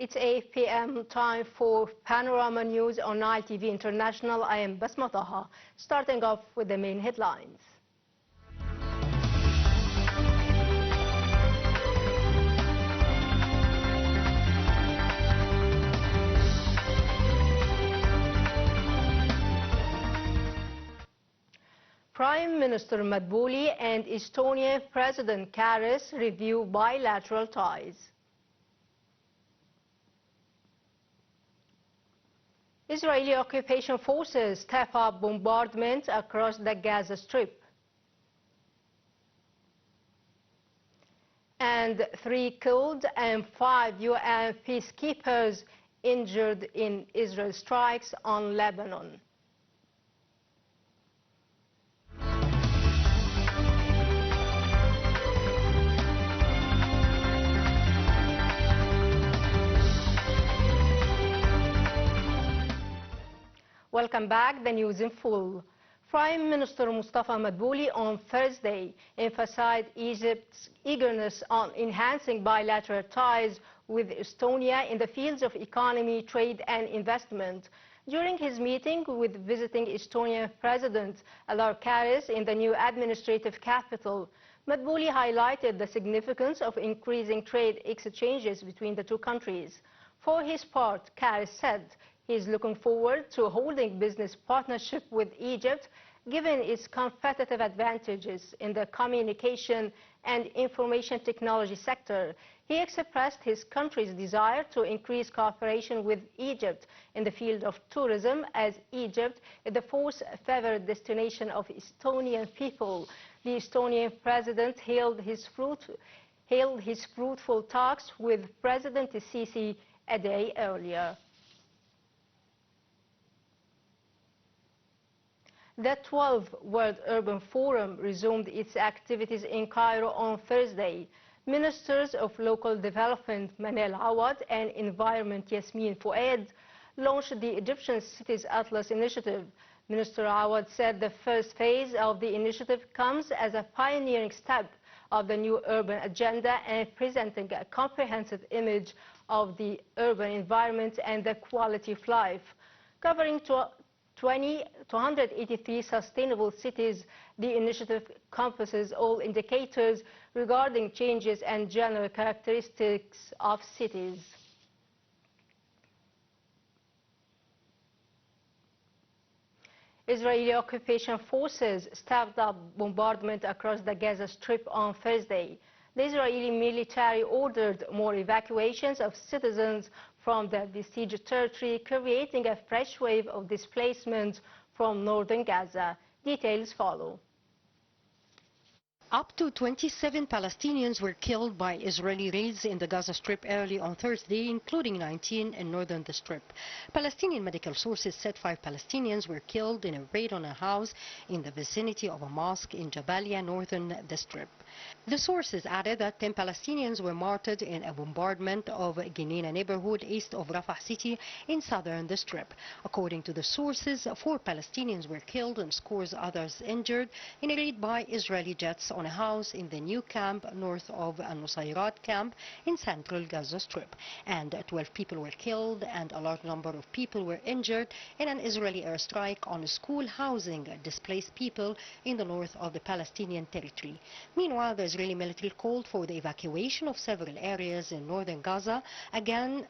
It's 8 p.m. time for Panorama News on NileTV International. I am Bsmة. Starting off with the main headlines. Prime Minister Madbuli and Estonian President Karis review bilateral ties. Israeli occupation forces step up bombardment across the Gaza Strip. And 3 killed and 5 UN peacekeepers injured in Israel strikes on Lebanon. Welcome back. The news in full. Prime Minister Mustafa Madbuli on Thursday emphasized Egypt's eagerness on enhancing bilateral ties with Estonia in the fields of economy, trade and investment. During his meeting with visiting Estonian President Alar Karis in the new administrative capital, Madbuli highlighted the significance of increasing trade exchanges between the two countries. For his part, Karis said he is looking forward to holding business partnership with Egypt, given its competitive advantages in the communication and information technology sector. He expressed his country's desire to increase cooperation with Egypt in the field of tourism, as Egypt is the fourth favored destination of Estonian people. The Estonian president hailed his fruitful talks with President Sisi a day earlier. The 12th World Urban Forum resumed its activities in Cairo on Thursday. Ministers of Local Development Manel Awad and Environment Yasmin Fouad launched the Egyptian Cities Atlas initiative. Minister Awad said the first phase of the initiative comes as a pioneering step of the new urban agenda and presenting a comprehensive image of the urban environment and the quality of life. Covering 283 sustainable cities, the initiative encompasses all indicators regarding changes and general characteristics of cities. Israeli occupation forces stepped up bombardment across the Gaza Strip on Thursday. The Israeli military ordered more evacuations of citizens from the besieged territory, creating a fresh wave of displacement from northern Gaza. Details follow. Up to 27 Palestinians were killed by Israeli raids in the Gaza Strip early on Thursday, including 19 in northern the Strip. Palestinian medical sources said 5 Palestinians were killed in a raid on a house in the vicinity of a mosque in Jabalia, northern the Strip. The sources added that 10 Palestinians were martyred in a bombardment of Ginina neighborhood east of Rafah city in southern the Strip. According to the sources, 4 Palestinians were killed and scores others injured in a raid by Israeli jets on a house in the new camp north of Al-Nusayrat camp in central Gaza Strip. And 12 people were killed and a large number of people were injured in an Israeli airstrike on a school housing displaced people in the north of the Palestinian territory. Meanwhile, the Israeli military called for the evacuation of several areas in northern Gaza, again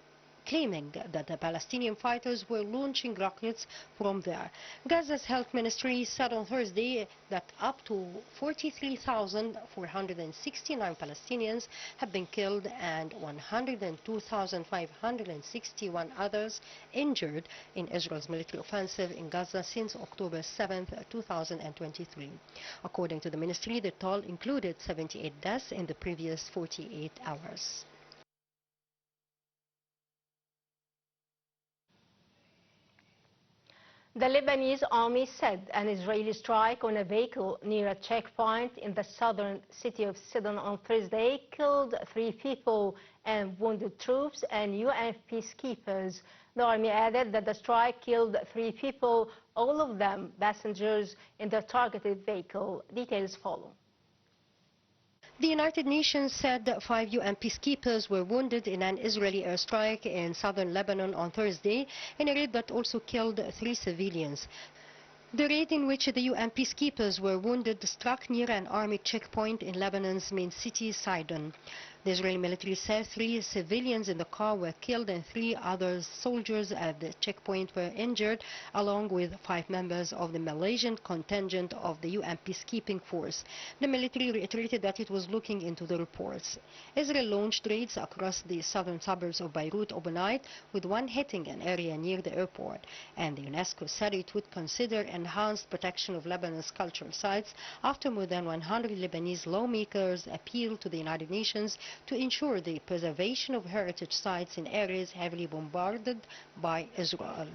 claiming that the Palestinian fighters were launching rockets from there. Gaza's health ministry said on Thursday that up to 43,469 Palestinians have been killed and 102,561 others injured in Israel's military offensive in Gaza since October 7, 2023. According to the ministry, the toll included 78 deaths in the previous 48 hours. The Lebanese army said an Israeli strike on a vehicle near a checkpoint in the southern city of Sidon on Thursday killed 3 people and wounded troops and UN peacekeepers. The army added that the strike killed 3 people, all of them passengers in the targeted vehicle. Details follow. The United Nations said that 5 UN peacekeepers were wounded in an Israeli airstrike in southern Lebanon on Thursday, in a raid that also killed 3 civilians. The raid in which the UN peacekeepers were wounded struck near an army checkpoint in Lebanon's main city, Sidon. The Israeli military said 3 civilians in the car were killed and 3 other soldiers at the checkpoint were injured, along with 5 members of the Malaysian contingent of the UN peacekeeping force. The military reiterated that it was looking into the reports. Israel launched raids across the southern suburbs of Beirut overnight, with one hitting an area near the airport. And the UNESCO said it would consider enhanced protection of Lebanon's cultural sites after more than 100 Lebanese lawmakers appealed to the United Nations to ensure the preservation of heritage sites in areas heavily bombarded by Israel.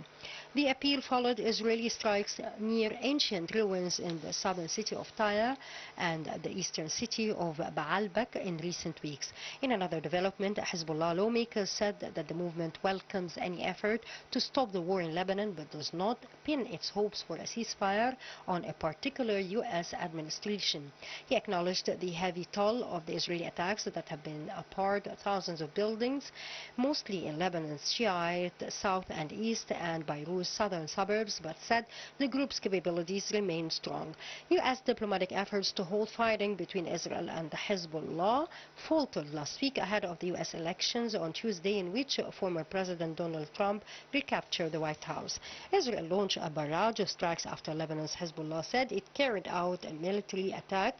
The appeal followed Israeli strikes near ancient ruins in the southern city of Tyre and the eastern city of Baalbek in recent weeks. In another development, Hezbollah lawmakers said that the movement welcomes any effort to stop the war in Lebanon, but does not pin its hopes for a ceasefire on a particular U.S. administration. He acknowledged the heavy toll of the Israeli attacks that have been apart thousands of buildings, mostly in Lebanon's Shiite south and east and Beirut's southern suburbs, but said the group's capabilities remain strong. U.S. diplomatic efforts to hold fighting between Israel and Hezbollah faltered last week ahead of the U.S. elections on Tuesday, in which former President Donald Trump recaptured the White House. Israel launched a barrage of strikes after Lebanon's Hezbollah said it carried out a military attack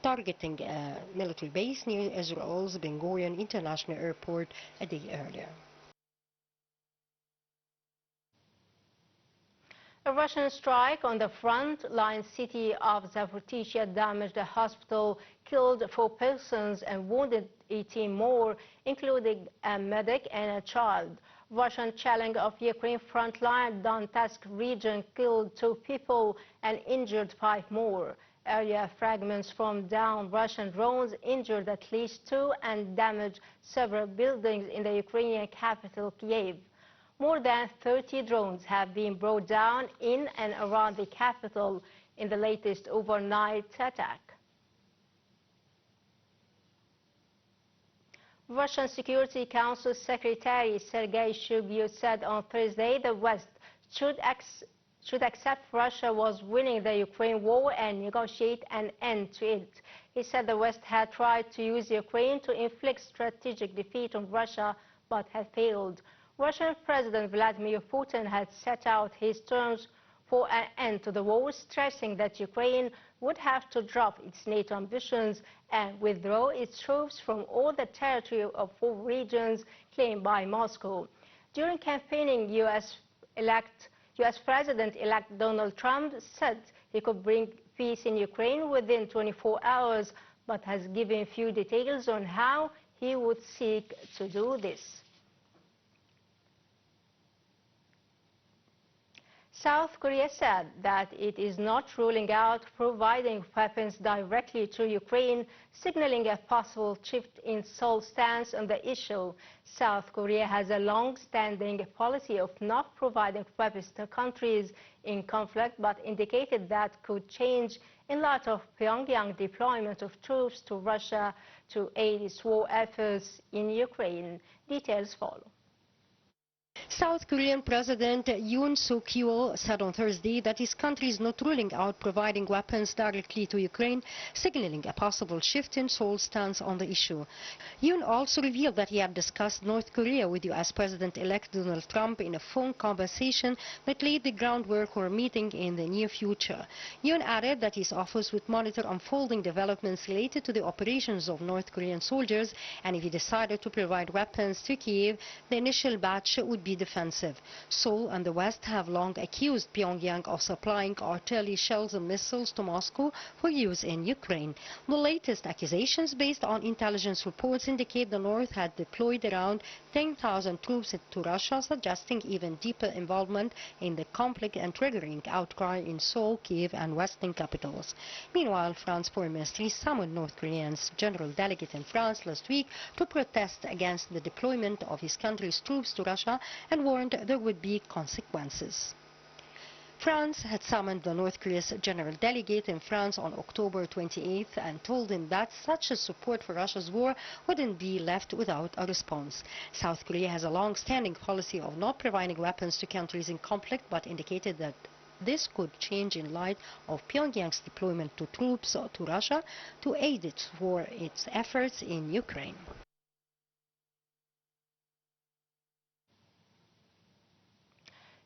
targeting a military base near Israel's Ben Gurion International Airport a day earlier. A Russian strike on the front-line city of Zaporizhzhia damaged a hospital, killed 4 persons and wounded 18 more, including a medic and a child. Russian challenge of Ukraine front-line Donetsk region killed 2 people and injured 5 more. Earlier fragments from downed Russian drones injured at least 2 and damaged several buildings in the Ukrainian capital, Kiev. More than 30 drones have been brought down in and around the capital in the latest overnight attack. Russian Security Council Secretary Sergei Shoigu said on Thursday the West should accept Russia was winning the Ukraine war and negotiate an end to it. He said the West had tried to use Ukraine to inflict strategic defeat on Russia but had failed. Russian President Vladimir Putin had set out his terms for an end to the war, stressing that Ukraine would have to drop its NATO ambitions and withdraw its troops from all the territory of 4 regions claimed by Moscow. During campaigning, U.S. President-elect Donald Trump said he could bring peace in Ukraine within 24 hours, but has given few details on how he would seek to do this. South Korea said that it is not ruling out providing weapons directly to Ukraine, signaling a possible shift in Seoul's stance on the issue. South Korea has a long-standing policy of not providing weapons to countries in conflict, but indicated that could change in light of Pyongyang deployment of troops to Russia to aid its war efforts in Ukraine. Details follow. South Korean President Yoon Suk-yeol said on Thursday that his country is not ruling out providing weapons directly to Ukraine, signaling a possible shift in Seoul's stance on the issue. Yoon also revealed that he had discussed North Korea with U.S. President-elect Donald Trump in a phone conversation that laid the groundwork for a meeting in the near future. Yoon added that his office would monitor unfolding developments related to the operations of North Korean soldiers, and if he decided to provide weapons to Kiev, the initial batch would be defensive. Seoul and the West have long accused Pyongyang of supplying artillery shells and missiles to Moscow for use in Ukraine. The latest accusations, based on intelligence reports, indicate the North had deployed around 10,000 troops to Russia, suggesting even deeper involvement in the conflict and triggering outcry in Seoul, Kiev and Western capitals. Meanwhile, France's foreign ministry summoned North Korea's general delegate in France last week to protest against the deployment of his country's troops to Russia and warned there would be consequences. France had summoned the North Korea's general delegate in France on October 28th and told him that such a support for Russia's war wouldn't be left without a response. South Korea has a long-standing policy of not providing weapons to countries in conflict, but indicated that this could change in light of Pyongyang's deployment of troops to Russia to aid it for its efforts in Ukraine.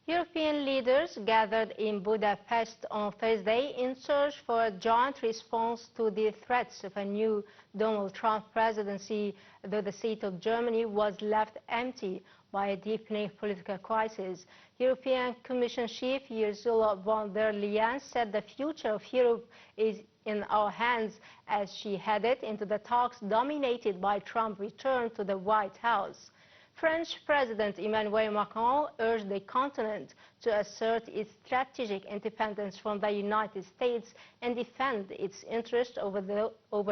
European leaders gathered in Budapest on Thursday in search for a joint response to the threats of a new Donald Trump presidency, though the seat of Germany was left empty by a deepening political crisis. European Commission Chief Ursula von der Leyen said the future of Europe is in our hands as she headed into the talks dominated by Trump's return to the White House. French President Emmanuel Macron urged the continent to assert its strategic independence from the United States and defend its interests over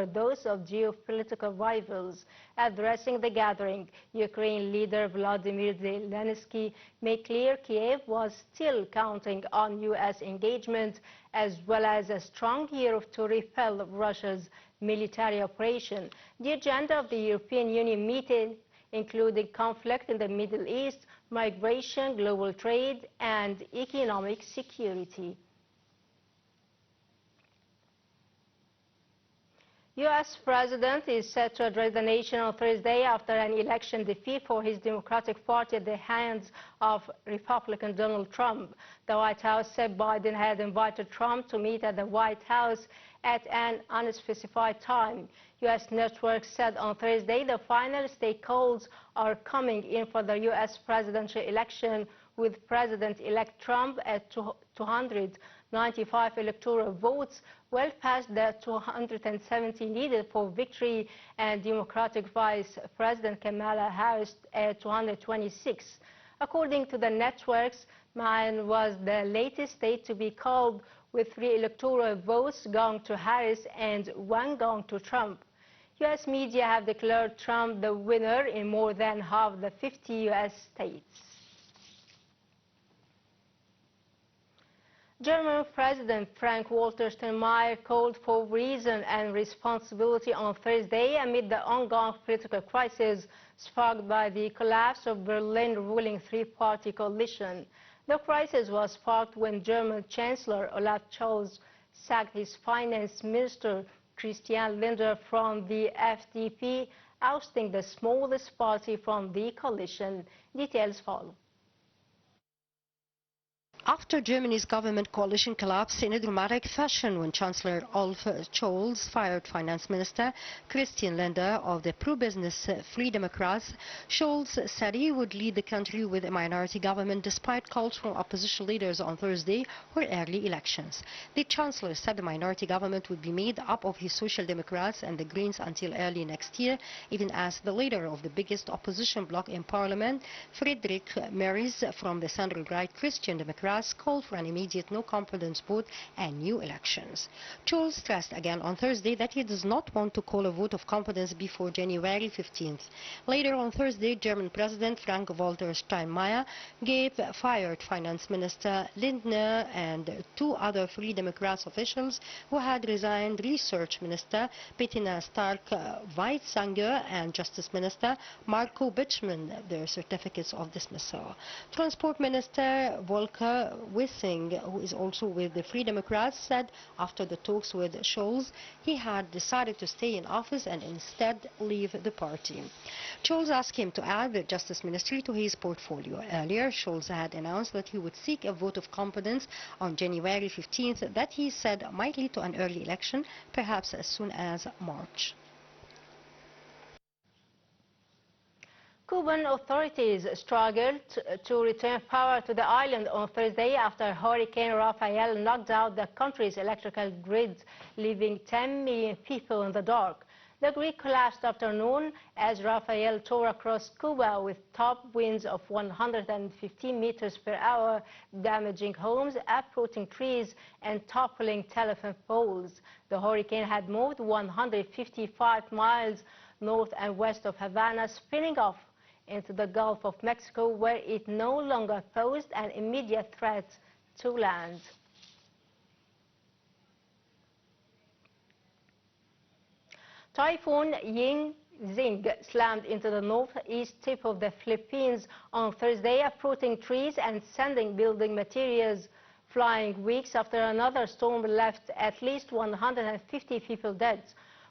those of geopolitical rivals. Addressing the gathering, Ukraine leader Volodymyr Zelensky made clear Kiev was still counting on U.S. engagement as well as a strong Europe to repel Russia's military operation. The agenda of the European Union meeting including conflict in the Middle East, migration, global trade, and economic security. U.S. President is set to address the nation on Thursday after an election defeat for his Democratic Party at the hands of Republican Donald Trump. The White House said Biden had invited Trump to meet at the White House at an unspecified time. U.S. networks said on Thursday the final stake polls are coming in for the U.S. presidential election, with President-elect Trump at 295 electoral votes, well past the 270 needed for victory, and Democratic Vice President Kamala Harris at 226. According to the networks, Maine was the latest state to be called, with 3 electoral votes going to Harris and 1 going to Trump. U.S. media have declared Trump the winner in more than half the 50 U.S. states. German President Frank-Walter Steinmeier called for reason and responsibility on Thursday amid the ongoing political crisis sparked by the collapse of Berlin's ruling three-party coalition. The crisis was sparked when German Chancellor Olaf Scholz sacked his finance minister Christian Lindner from the FDP, ousting the smallest party from the coalition. Details follow. After Germany's government coalition collapsed in a dramatic fashion when Chancellor Olaf Scholz fired Finance Minister Christian Lindner of the pro-business Free Democrats, Scholz said he would lead the country with a minority government despite calls from opposition leaders on Thursday for early elections. The Chancellor said the minority government would be made up of his Social Democrats and the Greens until early next year, even as the leader of the biggest opposition bloc in parliament, Friedrich Merz from the centre-right Christian Democrats, called for an immediate no-confidence vote and new elections. Scholz stressed again on Thursday that he does not want to call a vote of confidence before January 15th. Later on Thursday, German President Frank-Walter Steinmeier gave fired Finance Minister Lindner and 2 other Free Democrats officials who had resigned, Research Minister Bettina Stark-Weizsäcker and Justice Minister Marco Bitschmann, their certificates of dismissal. Transport Minister Volker Wissing, who is also with the Free Democrats, said after the talks with Scholz he had decided to stay in office and instead leave the party. Scholz asked him to add the Justice Ministry to his portfolio. Earlier, Scholz had announced that he would seek a vote of confidence on January 15th that he said might lead to an early election, perhaps as soon as March. Cuban authorities struggled to return power to the island on Thursday after Hurricane Rafael knocked out the country's electrical grid, leaving 10 million people in the dark. The grid collapsed after noon as Rafael tore across Cuba with top winds of 115 meters per hour, damaging homes, uprooting trees, and toppling telephone poles. The hurricane had moved 155 miles north and west of Havana, spinning off into the Gulf of Mexico, where it no longer posed an immediate threat to land. Typhoon Yingxing slammed into the northeast tip of the Philippines on Thursday, uprooting trees and sending building materials flying weeks after another storm left at least 150 people dead.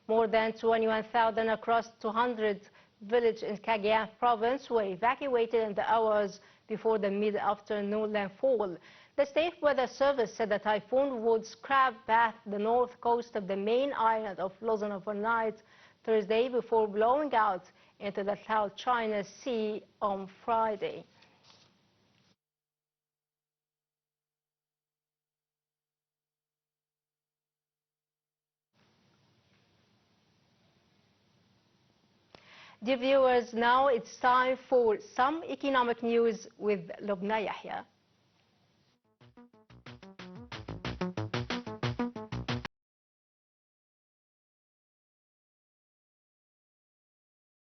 More than 21,000 across 200 villages in Cagayan province were evacuated in the hours before the mid-afternoon landfall. The State Weather Service said the typhoon would crab path the north coast of the main island of Luzon overnight Thursday before blowing out into the South China Sea on Friday. Dear viewers, now it's time for some economic news with Lubna Yahya.